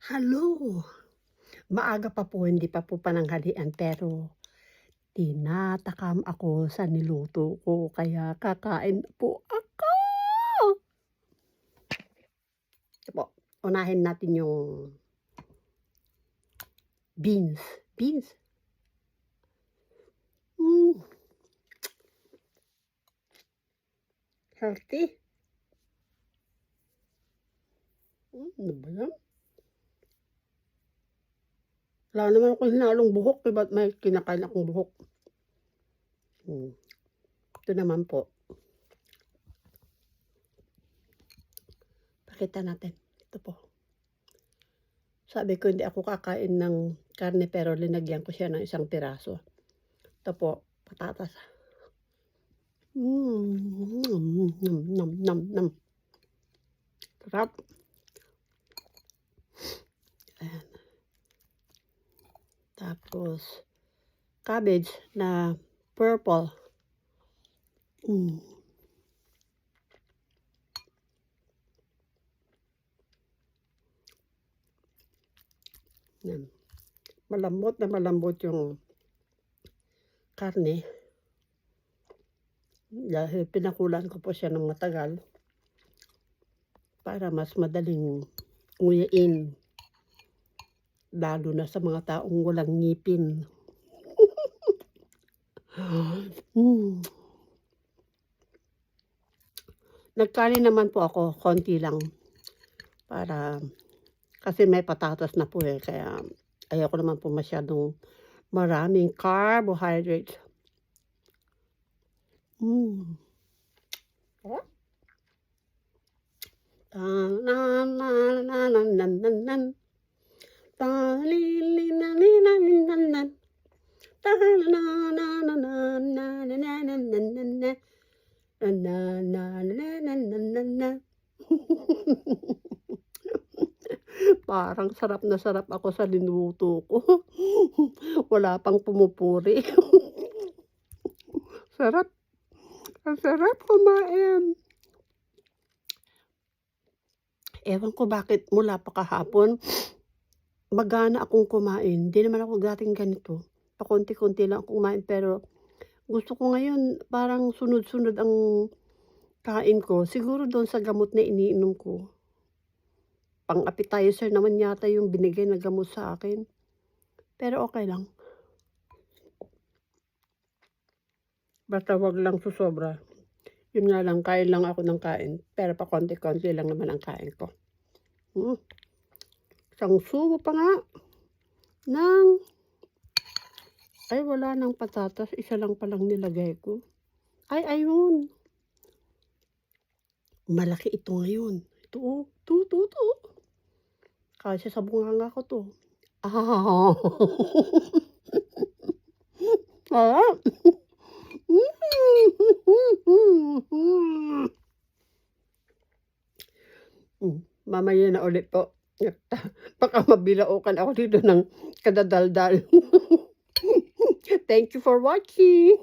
Hello! Maaga pa po, hindi pa po pananghalian pero tinatakam ako sa niluto ko kaya kakain po ako. Ito po, unahin natin yung beans. Beans. Mm, healthy. Ano ba yan? Wala naman akong hinalong buhok, eh, ba't may kinakain akong buhok? Ito naman po. Pakita natin. Ito po. Sabi ko hindi ako kakain ng karne pero linagyan ko siya ng isang piraso. Ito po, patatas. Nam, nam, nam. Sarap. Ayan. Tapos, cabbage na purple. Yan. Malambot na malambot yung karne. Dahil pinakulan ko po siya ng matagal para mas madaling nguyain. Lalo na sa mga taong walang ngipin. Nagkanin naman po ako, konti lang. Para, kasi may patatas na po eh. Kaya ayoko naman po masyadong maraming carbohydrates. Parang sarap na sarap ako sa niluto ko. Wala pang pumupuri. Sarap. Ang sarap kumain. Ewan ko bakit mula pa kahapon, magana akong kumain. Hindi naman ako dating ganito. Pakonti-konti lang akong kumain pero gusto ko ngayon parang sunod-sunod ang kain ko. Siguro doon sa gamot na iniinom ko. Pang-appetizer naman yata yung binigay na gamot sa akin. Pero okay lang. Basta wag lang susobra. Yun nga lang, kain lang ako ng kain. Pero pa konti-konti lang naman ang kain ko. Isang subo pa nga ng... Ay, wala nang patatas. Isa lang palang nilagay ko. Ay, ayun. Malaki ito ngayon. Ito, oh. Ito. Kasi sa bunganga ko to. Sarap. Mamaya na ulit po. Baka mabilaukan ako dito ng kadadaldal. Thank you for watching.